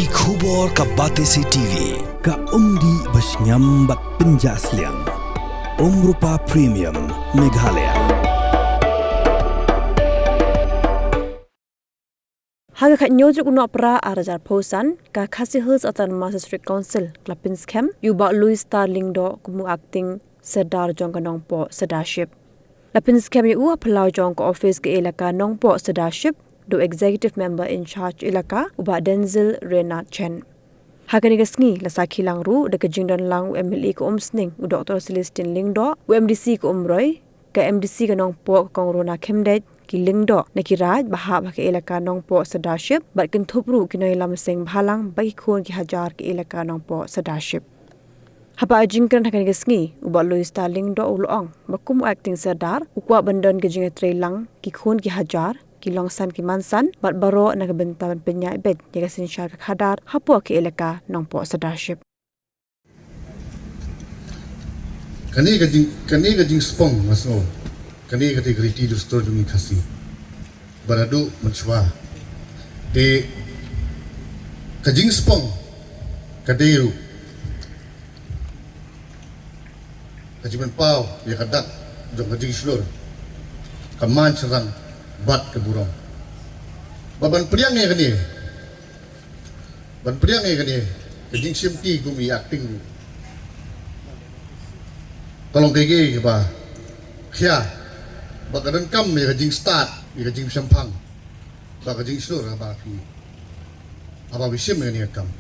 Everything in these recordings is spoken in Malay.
Ki khubor ka Batesi TV ka umdi basnyambak penjaslian Rupa Premium Meghalaya. Haga kat nyojuk unok pra arajar posan ka Khasi Hills Autonomous District Council Klapins Camp yuba Louis Starling do kumu acting Serdar Jong Nongpo Sedarship. Lapins Camp yu aplau jong ko office ke elaka Nongpo Sedarship do executive member in charge elaka uba Denzel Renat Chen. Haga ni gasngi lasaki lang ru de kejingdon lang UMLE ko umsning u Dr. Celestine Lingdo UMDC ko umroy ka MDC ka Nongpo kongrona Kemdet Kilingdo nakiraj bahab ke elaka Nongpo Sedarship bat kentupru kinoy lamseng bhalang bagi khon ki hajar ke elaka Nongpo Sedarship. Hapa jingkan hakan gasngi uba Louis Starling do ulong bakum acting Serdar ukwa bandon ke jinga trailang ki khon ki hajar ki longsan ki mansan bat baro na kebentawan penyai bed jaga sinsyar ke khadar hapo ke elaka Nongpo Sedarship. Kani gajing spong maso. Kani kategori do store dumi Khasi. Baradu menchwa. De kajing spong kaderu. Kajiman pau ya kadak jong kajing slur. Kaman serang bat ke burong. Baban priang ni kani. Ban priang ni kani. Kajing simti gumi acting. Tolong kege ba. Kya. Bakadan kam ni kajing start, ni kajing sampang. Ba kajing slur ba ki. Apa bisim ni kam.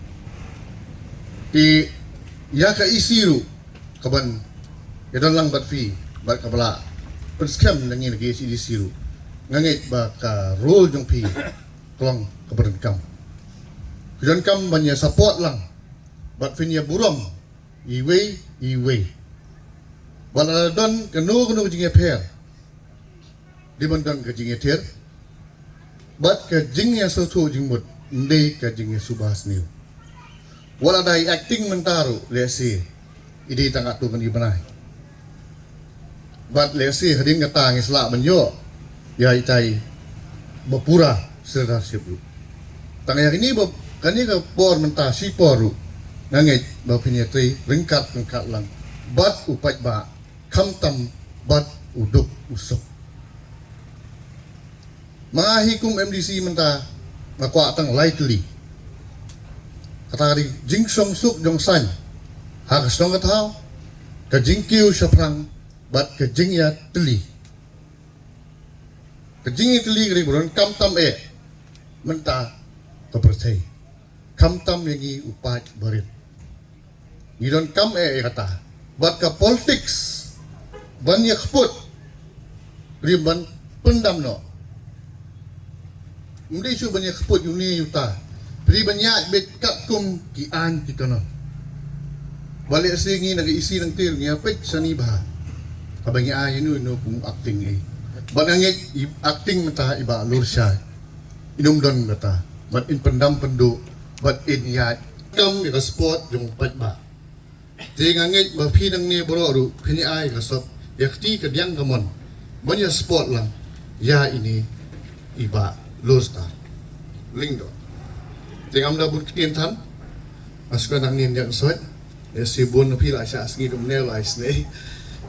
Di ya ka isiru kaban ya lang bat fi bat kabala. Penskam nangi lagi si isiru. Ngangit ba ka role jong pi tolong kabadan kam. Kajan kam banya support lang. Bat finya burong. Iwe. Wala don kanu kajing per. Di bandang kajing ter. Bat kajing ya soto jingmut ndai kajing subas niu. Wala dai acting mentaru lesi. Idi tangak tu kan ibanai. Bat lesi hading kata ngisla banyo. Ya itai bapura Sedarship. Tangaya ini kani ka por menta si poru. Ngangit ba pinyatri ringkat lang. Bat upat ba kamtam bat uduk usok. Mga hikum MDC menta makwa tang likely. Katari jing song suk jong san. Hagas nong kataw. Kajing kiu syafrang bat kajing ya teli. Kajing ya teli kari buron kamtam menta kepercay. Kamtam yangi upat barit. Ngidon kam kata. Bat ka politics. Banyak put riban pendam no. Mesti su banyak put yuni yuta. Pri banyak bet kap kum kian kita no. Balik singi nagi isi ng tir niya pek sani bah. Kabangi ay no kung acting Banangit acting mata iba lursya. Inumdon mata. Bat in pendam pendu bat in ya kam ni sport yung patba. Tingangit ba pinang ni bororu kini ay kasop yakti kadyang gamon banyak sport lang ya ini iba losta lingdo tingam da buktin tan asko nang nin yang sot ya sibun pila sa asngi dum ne lais ne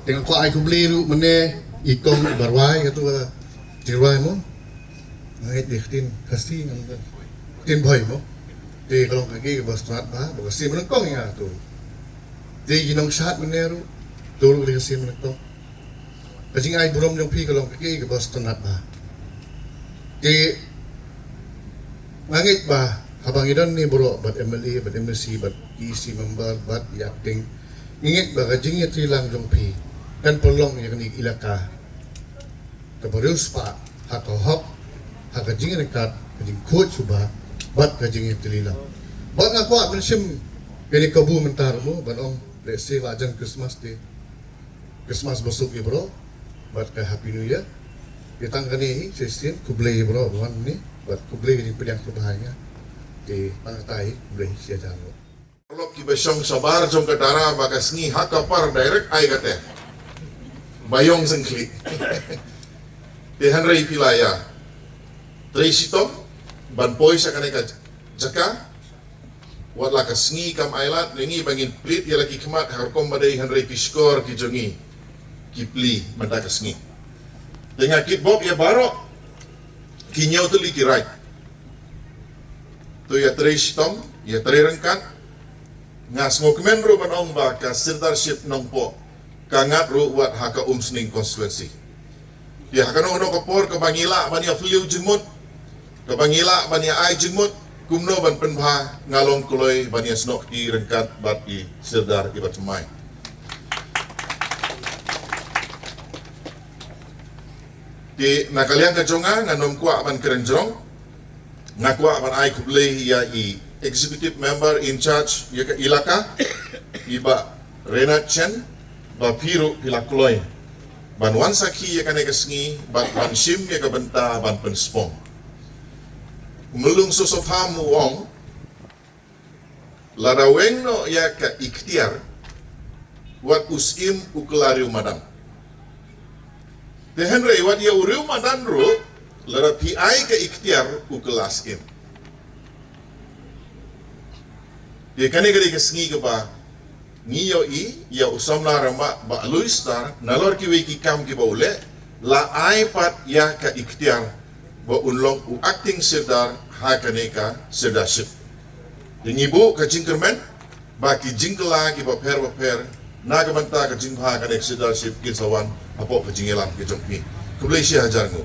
tingam ko ay kubliru mene ikom barwai katu tirwai mo ngait diktin Khasi ngam tin boy mo di kalong kagi bastrat ba bagasi menengkong ya tu di ginong shat meneru tulu di Khasi menengkong kajing ay burom yung pi kalong kaki ke Boston at ba. Di ngangit ba habang idon ni buro bat MLE bat MSC bat EC member bat acting ngingit ba kajing ya trilang yung pi dan pelong yang ni ilaka kabarus pa hakohop hakajing rekat kajing coach ba bat kajing ya trilang bat ngakwa mensim kini kabu mentar mo banong let's say lajan Christmas day Christmas besok ya bro. Buat ke Happy New Year. Kita kani sistem kublai bro bukan ni buat kublai ni pedang berbahaya di pantai kublai sia jalo. Kalau kita syong sabar jom ke darah bagas ni hakapar direct ay kate. Bayong sengkli. Di Henry Pilaya. Tracy Tom ban poy sa kaneka jaka wat la kasngi kam ailat lengi bangin plit ya laki kemat harkom badai hanrei piskor ki jongi ki pli manda kasngi dengan kit bob ya barok ki nyau tuli ki right tu ya trei stom ya trei rengkat ngas ngokmen ro banong ba ka sirdarship nongpo kangat ro wat haka sning constituency ya haka no kapor ka bangila bani afliu jimut ka bangila bani ai jimut kumno ban penbha ngalong kuloi bani snok di rengkat bat i sirdar i batmai di nakaliang kajonga nganom kwa ban kerenjrong ngakwa ban ai kublei ya i executive member in charge ya ka ilaka iba Renat Chen ba piru pila kuloi ban wansaki ya kane kasngi ban shim ya ka benta ban penspong melung sosok hamu wong laraweng no ya ka ikhtiar wat usim uklariu madan de henry wat ya uriu madan ro lara pi ai ka ikhtiar uklas im de kane gari kesngi ka ba ngiyo i ya usamna rama ba luistar nalor ki weki kam ki ba ule la ai pat ya ka ikhtiar ba unlong u acting sirdar ha kaneka sirdarship dingibu ka jingkermen ba ki jingkela ki ba per naga banta ka jingha ka nek sirdarship ki sawan apo ka jingelan ki jongpi kublesi hajar ngo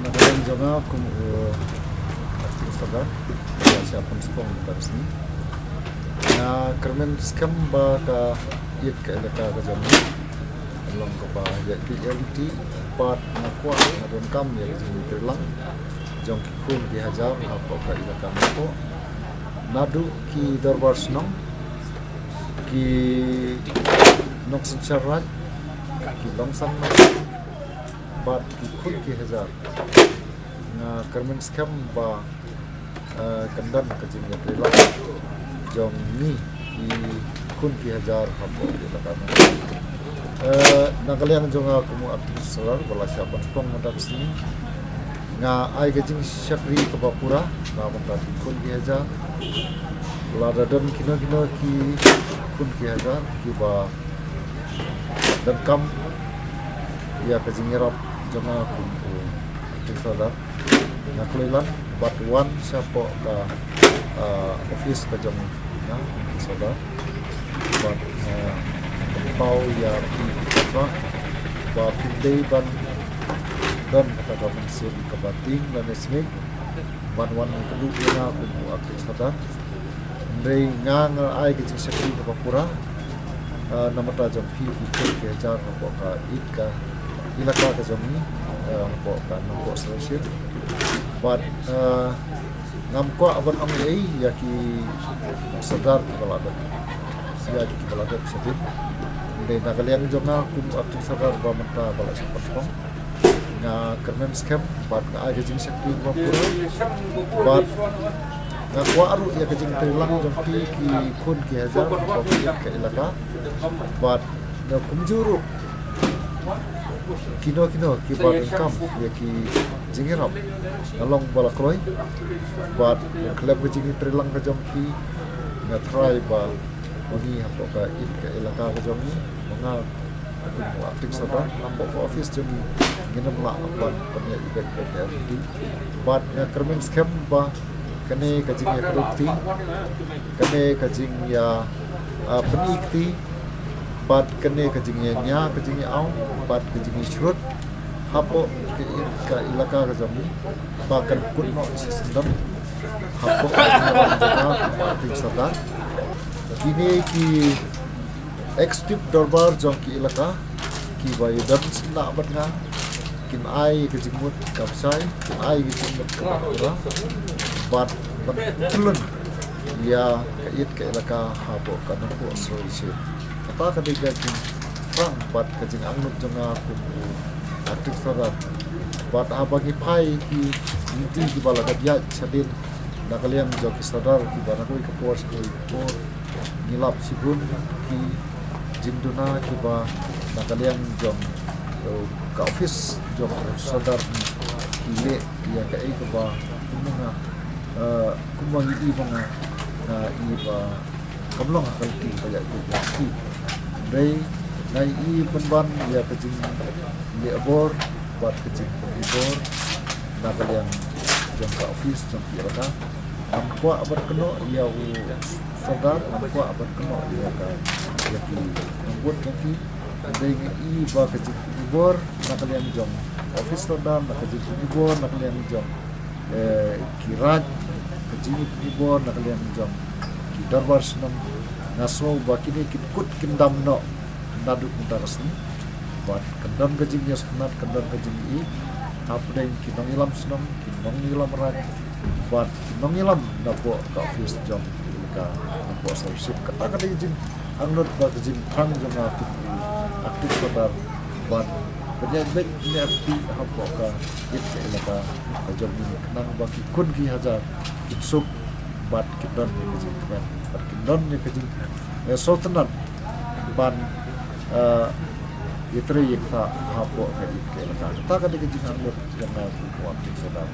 nagalan jonga kum acting sirdar siapun spong dari sini na kermen skam ba ka yet ka elaka ka jamu long ka ba ya PLT part na kwa na don kam ya jini terlang jong ki kun ki hajar apa ka ilaka ko nadu ki darbar snong ki noksan charat ki longsang bat ki kun ki hajar na kermen skam ba kandan ka jini terlang jong ni ki kun ki hajar apa ilaka nakaliang jonga kumu aktif solar wala siapan spong mata sini nga ai gajing syakri ke bapura na mata kun ki haja la dadan kino ki kun ki haja ki ba dan kam ya gajing erap jonga kumu aktif solar nakalilan batuan siapa ka office ka jong na solar bat pau ya apa ba pindai ban dan kata gaman sil kebating dan esmik ban wan kedua na kumu aktif sadar ndai ngang ai ke sakti ke papura namata jampi ke jar ko ka ika ilaka ka jami ko ka no selection but ngam ko aban am ei ya ki sadar kepala ya ki kepala sedit de nakaliang jonga kum aktif sadar ba mata bala support spong nga kermen scam bat ka ai jing sakti ba pura bat nga kwa aru ya jing terlang jompi ki kun ki hajar ba ke ilaka bat na kumjuru kino ki bat kam ya ki jingerap along bala kroi bat klub jing terlang ka jompi nga try ba ini apa ka in ke ilaka ka jompi mga aktif sadar nampak office jami ginam la ban panya ibek PRD bat na kermen scam ba kane kajing ya korupsi kane kajing ya penikti bat kane kajing ya nya kajing ya au bat kajing shrut hapo ke ilaka ka jami bahkan kunno sistem hapo aktif sadar kini ki executive darbar jong ki ilaka ki bayu dan sila abat nga kin ai ke jimut kapsai kin ai ke jimut kapura bat tulun ya ka it ke ilaka habo kana ko solution apa ka diga kin pang bat ke jing angnut jonga ku aktif sarat bat abagi pai ki inti ki bala ka dia sadin nakalian jok sadar ki bana ko ikapor ko ikapor nilap sibun ki jinduna kiba nakalian jom ka office jom sadar kile ya ka kiba kumanga kumangi ibanga na iba kamlong akal ti pajak tu ti dai nai I penban ya kecing li abor buat kecing ibor na kalian jom ke office jom pi rata nampak berkeno ya sadar nampak berkeno ya ka ya ki membuat kaki dai iba kecing ibor na kalian jom office sadar na kecing ibor na kalian jom kiraj kecing ibor na kalian jom darbar senam ngaso bakini kit kindam no naduk mutarasni buat kendam gajing ya sunat kendam gajing I apdain kinong ilam senam kinong ilam ran buat kinong ilam napo ka office jom ka napo service kata kada gajing angnot ba gajing prang jom aktif sadar buat berjaya ini arti hapo ka it ka ilaka jom ni kenang baki kun ki hajar insuk buat kindon ni gajing kan buat kindon ni gajing sotenan ban itre yekta hapo ka it ka ilaka kata kada gajing angnot yang na buat sadar